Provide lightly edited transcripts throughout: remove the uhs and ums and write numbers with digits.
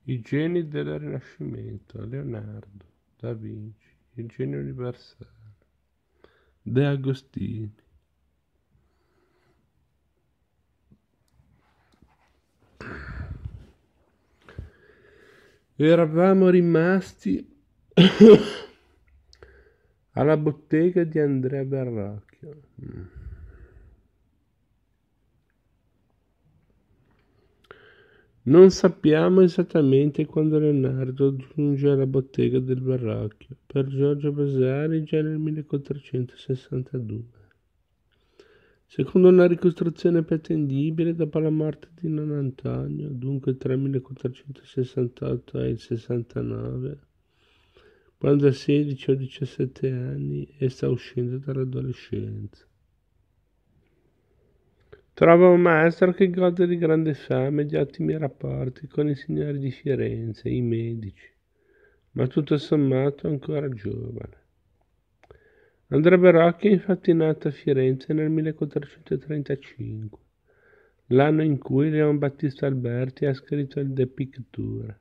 I geni del Rinascimento, Leonardo da Vinci, il genio universale, De Agostini. Eravamo rimasti alla bottega di Andrea Verrocchio. Non sappiamo esattamente quando Leonardo giunge alla bottega del Verrocchio, per Giorgio Vasari già nel 1462. Secondo una ricostruzione più attendibile, dopo la morte di nonno Antonio, dunque tra il 1468 e il 69, quando ha 16 o 17 anni e sta uscendo dall'adolescenza. Trova un maestro che gode di grande fama e di ottimi rapporti con i signori di Firenze, i medici, ma tutto sommato ancora giovane. Andrea Verrocchio è infatti nato a Firenze nel 1435, l'anno in cui Leon Battista Alberti ha scritto il De Pictura.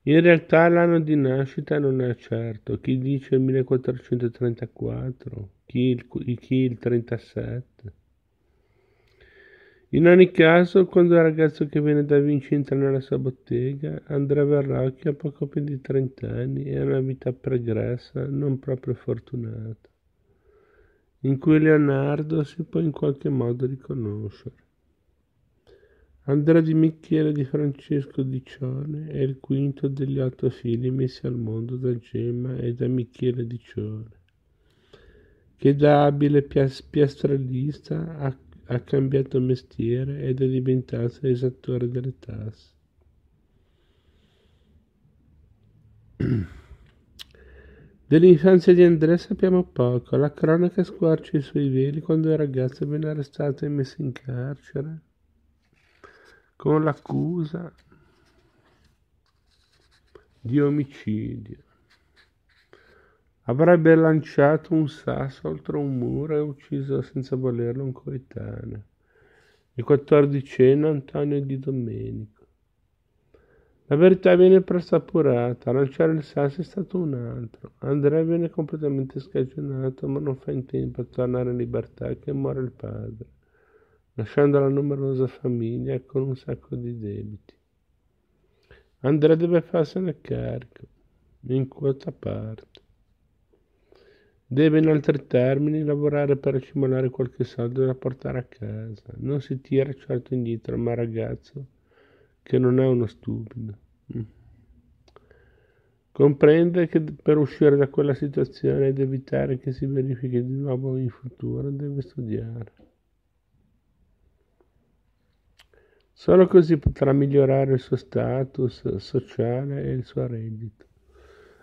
In realtà l'anno di nascita non è certo, chi dice il 1434, chi il 37. In ogni caso, quando il ragazzo che viene da Vinci entra nella sua bottega, Andrea Verrocchio ha poco più di 30 anni e ha una vita pregressa non proprio fortunata, in cui Leonardo si può in qualche modo riconoscere. Andrea di Michele di Francesco di Cione è il quinto degli 8 figli messi al mondo da Gemma e da Michele di Cione, che da abile piastrellista ha cambiato mestiere ed è diventato esattore delle tasse. Dell'infanzia di Andrea sappiamo poco. La cronaca squarcia i suoi veli quando il ragazzo viene arrestato e messo in carcere con l'accusa di omicidio. Avrebbe lanciato un sasso oltre un muro e ucciso senza volerlo un coetaneo, il 14enne Antonio Di Domenico. La verità viene presto appurata, a lanciare il sasso è stato un altro. Andrea viene completamente scagionato, ma non fa in tempo a tornare in libertà che muore il padre, lasciando la numerosa famiglia con un sacco di debiti. Andrea deve farsene carico, in quota parte. Deve, in altri termini, lavorare per accumulare qualche soldo da portare a casa. Non si tira certo indietro, ma ragazzo che non è uno stupido. Comprende che per uscire da quella situazione ed evitare che si verifichi di nuovo in futuro deve studiare. Solo così potrà migliorare il suo status sociale e il suo reddito.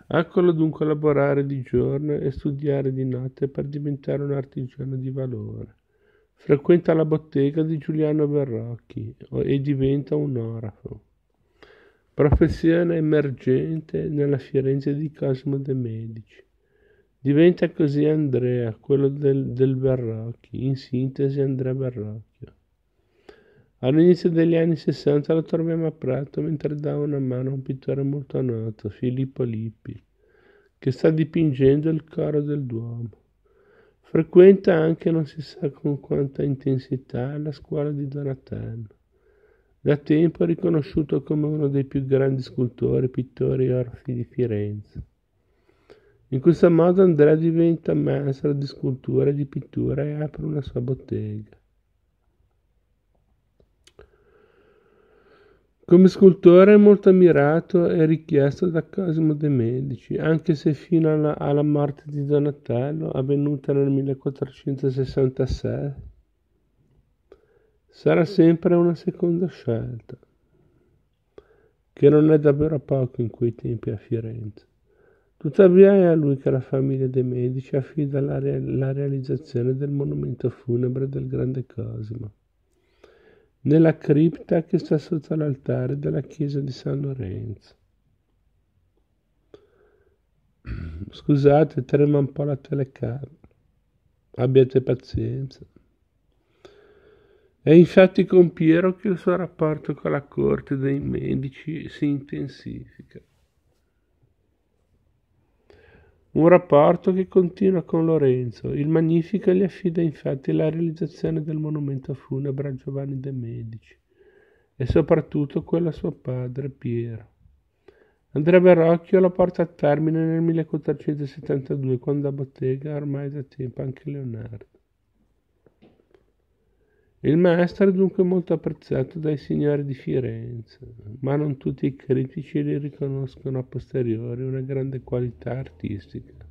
Eccolo dunque lavorare di giorno e studiare di notte per diventare un artigiano di valore. Frequenta la bottega di Giuliano Verrocchi e diventa un orafo. Professione emergente nella Firenze di Cosimo de' Medici. Diventa così Andrea, quello del Verrocchi, in sintesi Andrea Verrocchio. All'inizio degli anni 60 lo troviamo a Prato mentre dà una mano a un pittore molto noto, Filippo Lippi, che sta dipingendo il coro del Duomo. Frequenta anche, non si sa con quanta intensità, la scuola di Donatello. Da tempo è riconosciuto come uno dei più grandi scultori, pittori e orfi di Firenze. In questo modo Andrea diventa maestro di scultura e di pittura e apre una sua bottega. Come scultore è molto ammirato e richiesto da Cosimo de' Medici, anche se fino alla morte di Donatello, avvenuta nel 1466, sarà sempre una seconda scelta, che non è davvero poco in quei tempi a Firenze. Tuttavia è a lui che la famiglia de' Medici affida la realizzazione del monumento funebre del grande Cosimo, nella cripta che sta sotto l'altare della chiesa di San Lorenzo. Scusate, trema un po' la telecamera. Abbiate pazienza. È infatti con Piero che il suo rapporto con la corte dei Medici si intensifica. Un rapporto che continua con Lorenzo. Il Magnifico gli affida infatti la realizzazione del monumento funebre a Giovanni de' Medici e soprattutto quello a suo padre Piero. Andrea Verrocchio lo porta a termine nel 1472, quando a bottega ormai da tempo anche Leonardo. Il maestro è dunque molto apprezzato dai signori di Firenze, ma non tutti i critici gli riconoscono a posteriori una grande qualità artistica.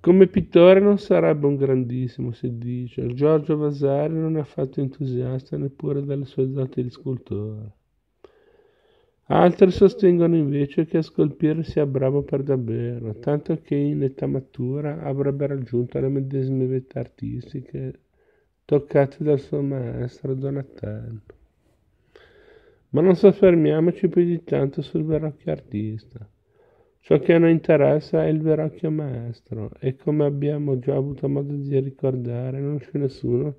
Come pittore non sarebbe un grandissimo, si dice. Giorgio Vasari non è affatto entusiasta neppure delle sue doti di scultore. Altri sostengono invece che a scolpire sia bravo per davvero, tanto che in età matura avrebbe raggiunto le medesime vette artistiche toccate dal suo maestro Donatello. Ma non soffermiamoci più di tanto sul Verrocchio artista. Ciò che a noi interessa è il Verrocchio maestro e come abbiamo già avuto modo di ricordare non c'è nessuno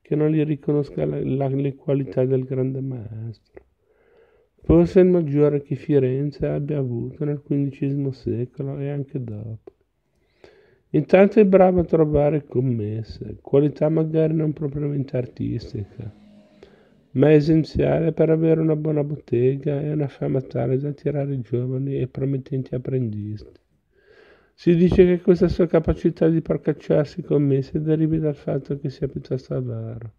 che non gli riconosca le qualità del grande maestro. Forse il maggiore che Firenze abbia avuto nel XV secolo e anche dopo. Intanto è bravo a trovare commesse, qualità magari non propriamente artistica, ma essenziale per avere una buona bottega e una fama tale da attirare giovani e promettenti apprendisti. Si dice che questa sua capacità di procacciarsi commesse derivi dal fatto che sia piuttosto avaro.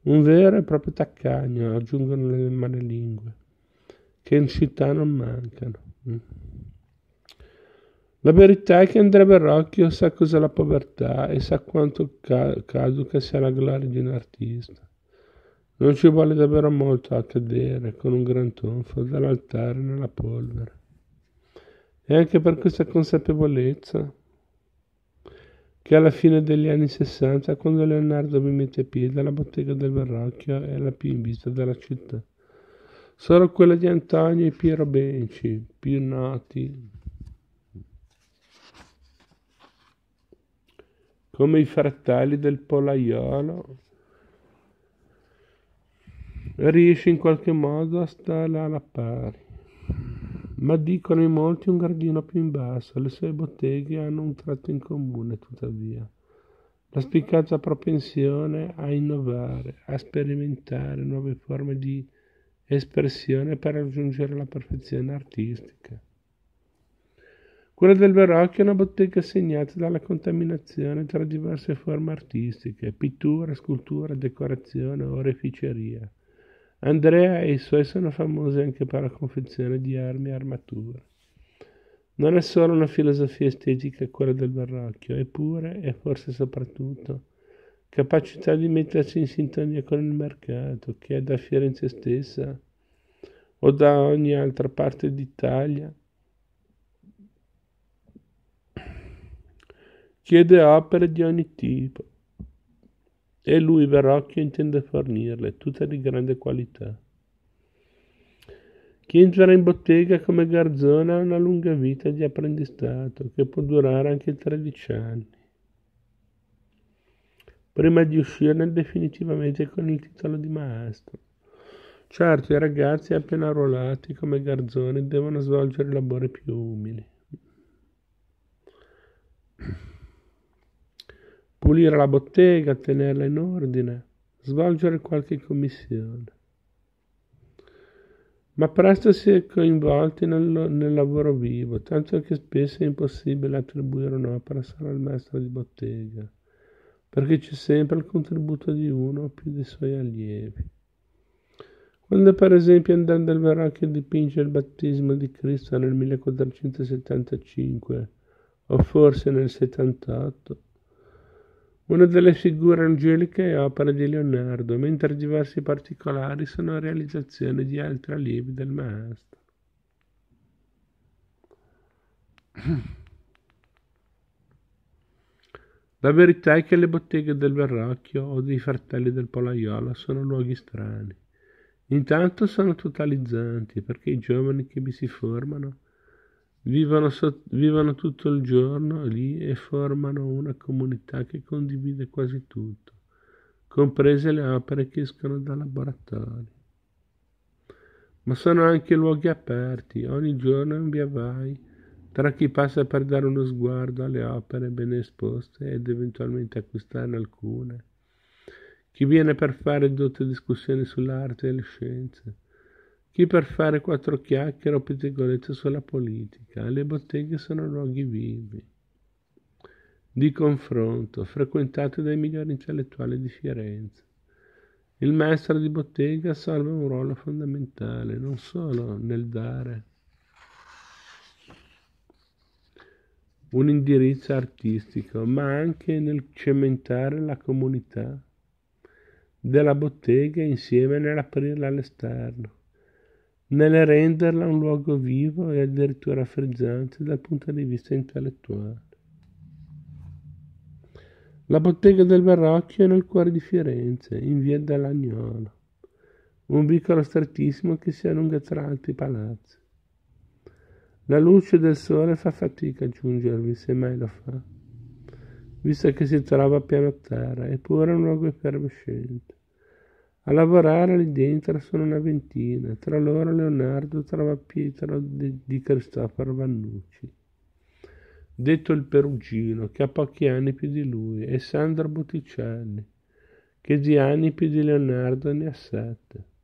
Un vero e proprio taccagno, aggiungono le malelingue, che in città non mancano. La verità è che Andrea Verrocchio sa cos'è la povertà e sa quanto caduca sia la gloria di un artista. Non ci vuole davvero molto a cadere con un gran tonfo dall'altare nella polvere. E anche per questa consapevolezza che alla fine degli anni 60, quando Leonardo vi mette piede, la bottega del Verrocchio è la più in vista della città. Solo quella di Antonio e Piero Benci, più noti come i fratelli del Polaiolo, riesce in qualche modo a stare alla pari. Ma dicono in molti un gradino più in basso, le sue botteghe hanno un tratto in comune, tuttavia. La spiccata propensione a innovare, a sperimentare nuove forme di espressione per raggiungere la perfezione artistica. Quella del Verrocchio è una bottega segnata dalla contaminazione tra diverse forme artistiche, pittura, scultura, decorazione, oreficeria. Andrea e i suoi sono famosi anche per la confezione di armi e armature. Non è solo una filosofia estetica quella del Verrocchio, eppure, e forse soprattutto, capacità di mettersi in sintonia con il mercato, che è da Firenze stessa o da ogni altra parte d'Italia chiede opere di ogni tipo e lui, Verrocchio, intende fornirle, tutte di grande qualità. Chi entra in bottega come garzone ha una lunga vita di apprendistato che può durare anche 13 anni, prima di uscirne definitivamente con il titolo di maestro. Certo, i ragazzi appena arruolati come garzoni devono svolgere lavori più umili. Pulire la bottega, tenerla in ordine, svolgere qualche commissione. Ma presto si è coinvolti nel lavoro vivo, tanto che spesso è impossibile attribuire un'opera solo al maestro di bottega, perché c'è sempre il contributo di uno o più dei suoi allievi. Quando per esempio andando al Verrocchio dipinge il battesimo di Cristo nel 1475, o forse nel 78, una delle figure angeliche è opera di Leonardo, mentre diversi particolari sono realizzazioni di altri allievi del maestro. La verità è che le botteghe del Verrocchio o dei fratelli del Polaiolo sono luoghi strani. Intanto sono totalizzanti, perché i giovani che vi si formano vivono tutto il giorno lì e formano una comunità che condivide quasi tutto, comprese le opere che escono dal laboratorio. Ma sono anche luoghi aperti, ogni giorno è un via vai tra chi passa per dare uno sguardo alle opere ben esposte ed eventualmente acquistarne alcune, chi viene per fare dotte discussioni sull'arte e le scienze, chi per fare quattro chiacchiere o pettegolezzo sulla politica. Le botteghe sono luoghi vivi, di confronto, frequentate dai migliori intellettuali di Firenze. Il maestro di bottega assolve un ruolo fondamentale, non solo nel dare un indirizzo artistico, ma anche nel cementare la comunità della bottega insieme nell'aprirla all'esterno, nel renderla un luogo vivo e addirittura frizzante dal punto di vista intellettuale. La bottega del Verrocchio è nel cuore di Firenze, in via dell'Agnolo, un vicolo strettissimo che si allunga tra alti palazzi. La luce del sole fa fatica a giungervi, se mai lo fa, visto che si trova a piano terra, eppure è un luogo effervescente. A lavorare lì dentro sono una ventina, tra loro Leonardo trova Pietro di Cristoforo Vannucci, detto il Perugino, che ha pochi anni più di lui, e Sandro Botticelli, che di anni più di Leonardo ne ha 7.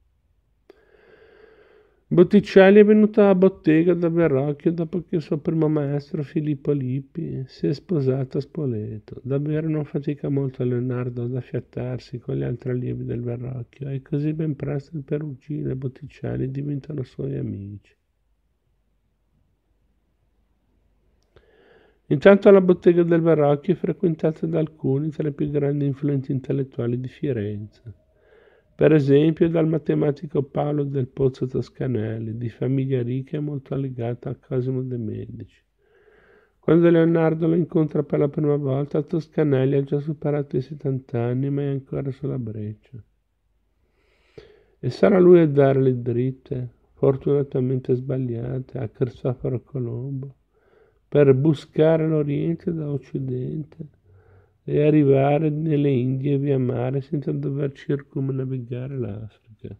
Botticelli è venuto alla bottega da Verrocchio dopo che il suo primo maestro Filippo Lippi si è sposato a Spoleto. Davvero non fatica molto Leonardo ad affiattarsi con gli altri allievi del Verrocchio e così ben presto il Perugino e Botticelli diventano suoi amici. Intanto la bottega del Verrocchio è frequentata da alcuni tra i più grandi influenti intellettuali di Firenze. Per esempio dal matematico Paolo del Pozzo Toscanelli, di famiglia ricca e molto legata a Cosimo de' Medici. Quando Leonardo lo incontra per la prima volta, Toscanelli ha già superato i 70 anni, ma è ancora sulla breccia. E sarà lui a dare le dritte, fortunatamente sbagliate, a Cristoforo Colombo, per buscare l'Oriente da Occidente e arrivare nelle Indie via mare senza dover circumnavigare l'Africa.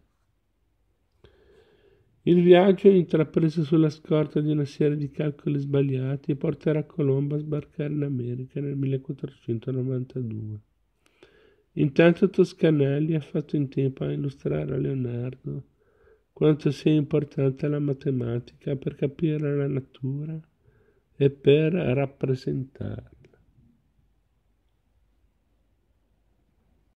Il viaggio, intrapreso sulla scorta di una serie di calcoli sbagliati, porterà Colombo a sbarcare in America nel 1492. Intanto Toscanelli ha fatto in tempo a illustrare a Leonardo quanto sia importante la matematica per capire la natura e per rappresentarla.